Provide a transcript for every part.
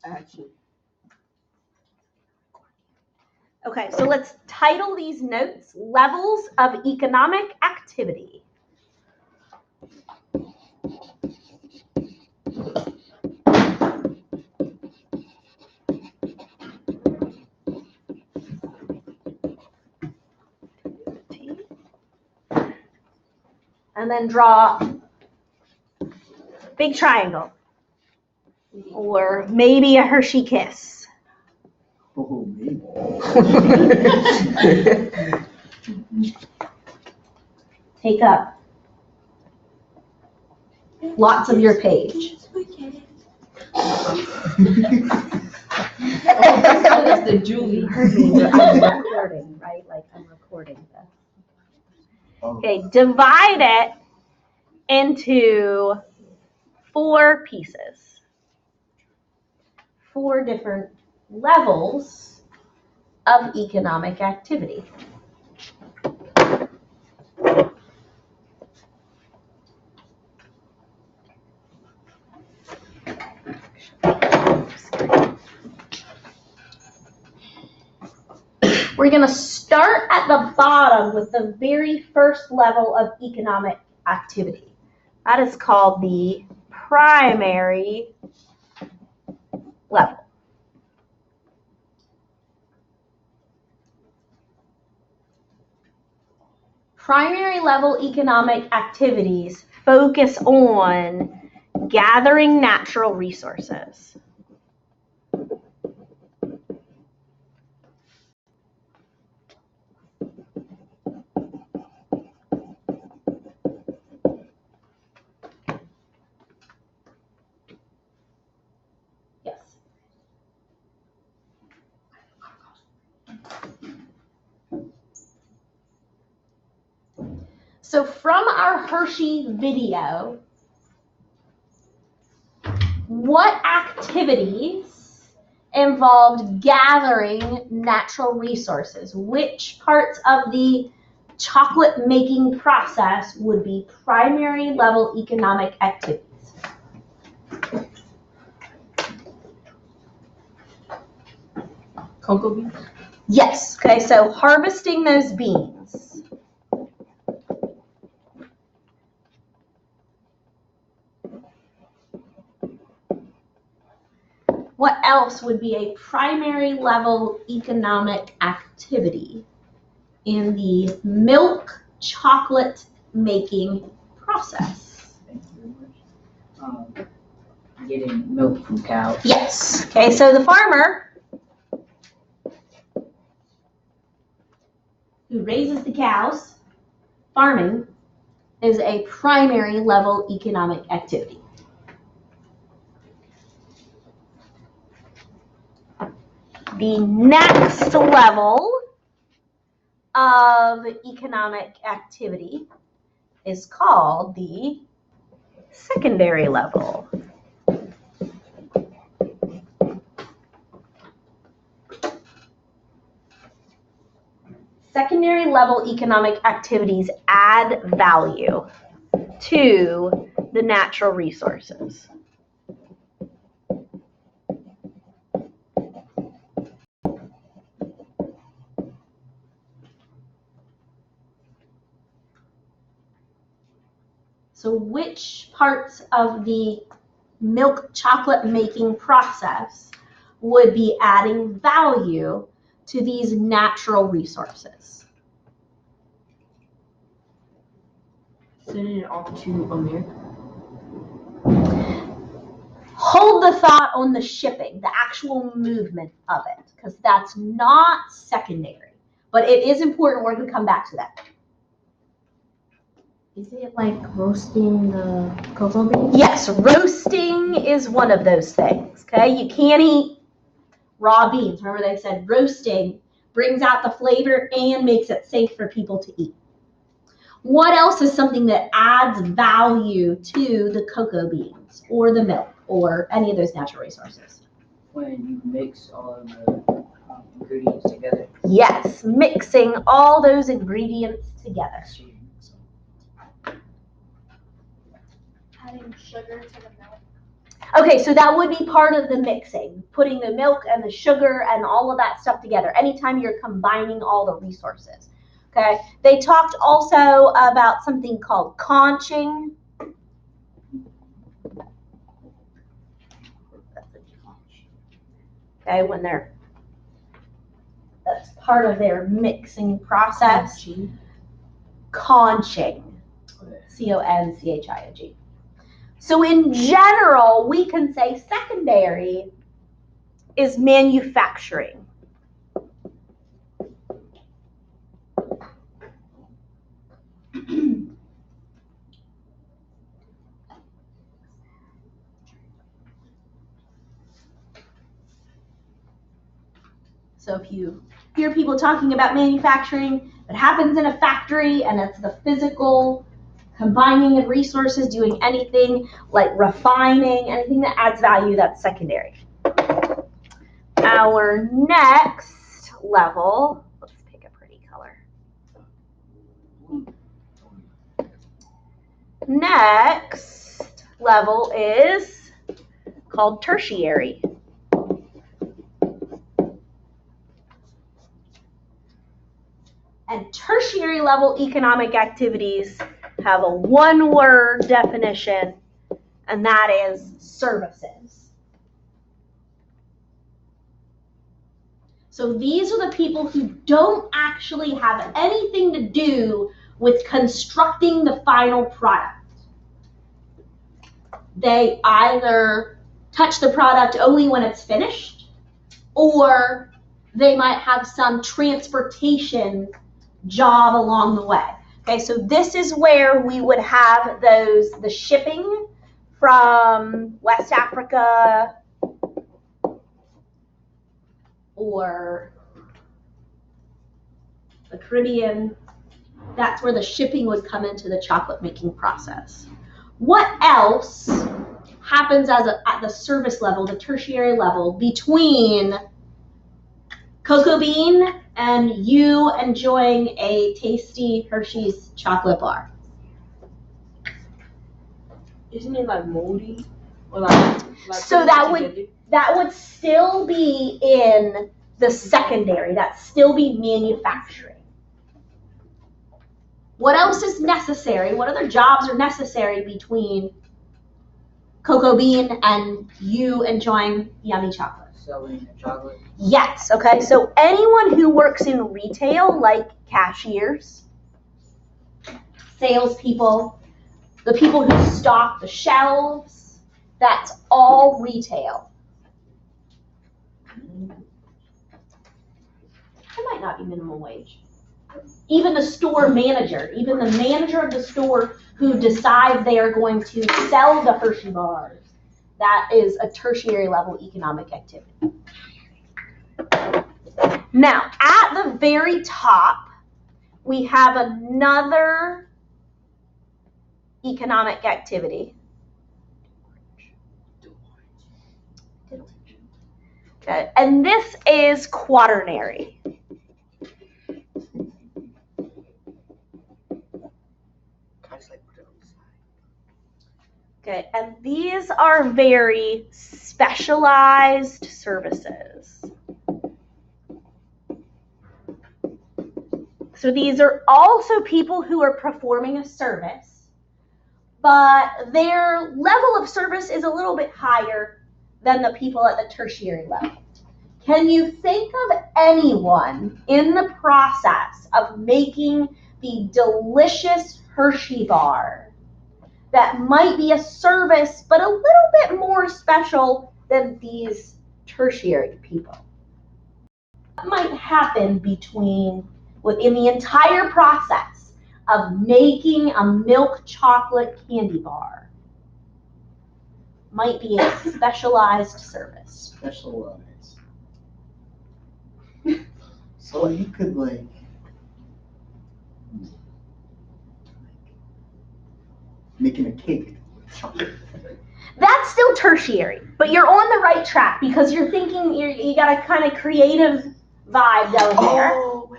Action. Okay, so let's title these notes Levels of Economic Activity. And then draw a big triangle. Or maybe a Hershey kiss. Oh, me. Take up lots of your page. That's the Julie. You heard me. I'm recording, right? Like I'm recording this. Okay, divide it into 4 pieces. 4 different levels of economic activity. We're going to start at the bottom with the very first level of economic activity. That is called the primary level. Primary level economic activities focus on gathering natural resources. So from our Hershey video, what activities involved gathering natural resources? Which parts of the chocolate making process would be primary level economic activities? Cocoa beans? Yes, okay, so harvesting those beans. What else would be a primary level economic activity in the milk chocolate making process? Getting milk from cows. Yes. Okay, so the farmer who raises the cows, farming, is a primary level economic activity. The next level of economic activity is called the secondary level. Secondary level economic activities add value to the natural resources. So which parts of the milk chocolate making process would be adding value to these natural resources? Sending it off to America. Hold the thought on the shipping, the actual movement of it, because that's not secondary, but it is important. We're going to come back to that. Is it like roasting the cocoa beans? Yes, roasting is one of those things, okay? You can't eat raw beans. Remember they said roasting brings out the flavor and makes it safe for people to eat. What else is something that adds value to the cocoa beans or the milk or any of those natural resources? When you mix all of the ingredients together. Yes, mixing all those ingredients together. Adding sugar to the milk. Okay, so that would be part of the mixing, putting the milk and the sugar and all of that stuff together. Anytime you're combining all the resources. Okay, they talked also about something called conching. Okay, when that's part of their mixing process. Conching. C-O-N-C-H-I-N-G. So in general, we can say secondary is manufacturing. So if you hear people talking about manufacturing, it happens in a factory and it's the physical combining of resources, doing anything like refining, anything that adds value, that's secondary. Our next level, let's pick a pretty color. Next level is called tertiary. And tertiary level economic activities have a one-word definition, and that is services. So these are the people who don't actually have anything to do with constructing the final product. They either touch the product only when it's finished, or they might have some transportation job along the way. Okay, so this is where we would have the shipping from West Africa or the Caribbean. That's where the shipping would come into the chocolate making process. What else happens at the service level, the tertiary level, between cocoa bean and you enjoying a tasty Hershey's chocolate bar? Isn't it like moldy? Or like So that would still be in the secondary. That'd still be manufacturing. What else is necessary? What other jobs are necessary between cocoa bean and you enjoying yummy chocolate? Selling chocolate. Yes, okay, so anyone who works in retail, like cashiers, salespeople, the people who stock the shelves, that's all retail. It might not be minimum wage. Even the store manager, even the manager of the store who decides they are going to sell the Hershey bars, that is a tertiary level economic activity. Now, at the very top, we have another economic activity. Okay, and this is quaternary. Okay, and these are very specialized services. So these are also people who are performing a service, but their level of service is a little bit higher than the people at the tertiary level. Can you think of anyone in the process of making the delicious Hershey bar that might be a service, but a little bit more special than these tertiary people? What might happen within the entire process of making a milk chocolate candy bar? Might be a specialized service. Specialized. So you could making a cake with chocolate. That's still tertiary, but you're on the right track because you're thinking you got a kind of creative vibe going there. Oh,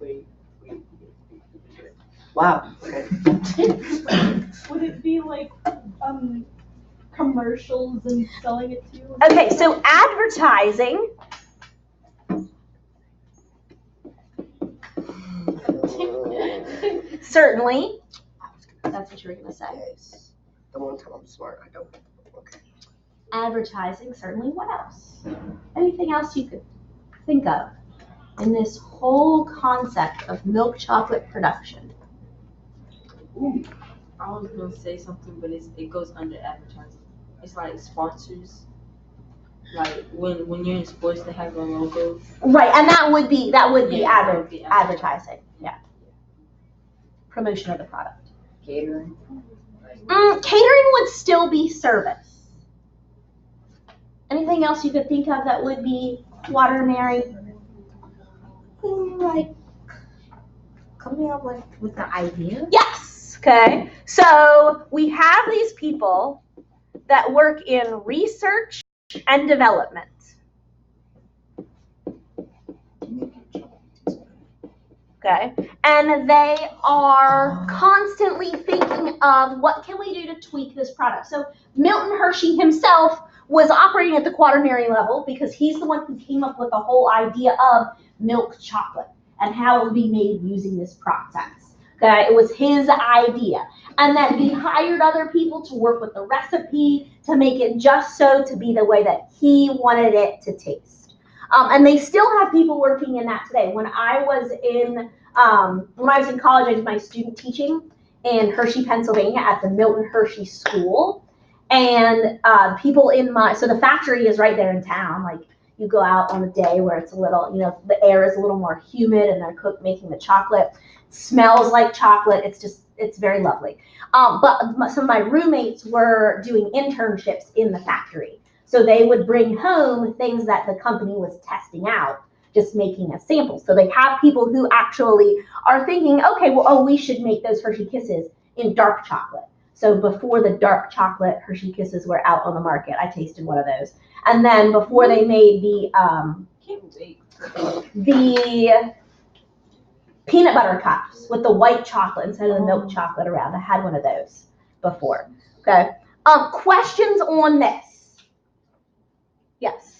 wait. Wow. Okay. Would it be like commercials and selling it to you? Okay, so advertising. Certainly. That's what you were going to say. Yes. The one time I'm smart, I don't. Okay. Advertising, certainly. What else? Anything else you could think of in this whole concept of milk chocolate production? I was gonna say something, but it goes under advertising. It's like sponsors. Like when you're in sports, they have a logo. Right, and that would be Yeah, that would be advertising. Yeah. Promotion of the product. Catering. Catering would still be service. Anything else you could think of that would be quaternary? Like coming up with the idea. Yes. Okay. So we have these people that work in research and development. Okay. And they are constantly thinking of what can we do to tweak this product. So Milton Hershey himself was operating at the quaternary level because he's the one who came up with the whole idea of milk chocolate and how it would be made using this process. Okay, it was his idea. And then he hired other people to work with the recipe to make it just so to be the way that he wanted it to taste. And they still have people working in that today. When I was in college, I did my student teaching in Hershey, Pennsylvania at the Milton Hershey School. And people so the factory is right there in town. Like you go out on a day where it's a little, the air is a little more humid and they're making the chocolate. It smells like chocolate. It's very lovely. But some of my roommates were doing internships in the factory. So they would bring home things that the company was testing out, just making a sample. So they have people who actually are thinking, okay, we should make those Hershey Kisses in dark chocolate. So before the dark chocolate Hershey Kisses were out on the market, I tasted one of those. And then before they made the peanut butter cups with the white chocolate instead of the milk chocolate around, I had one of those before. Okay. Questions on this? Yes.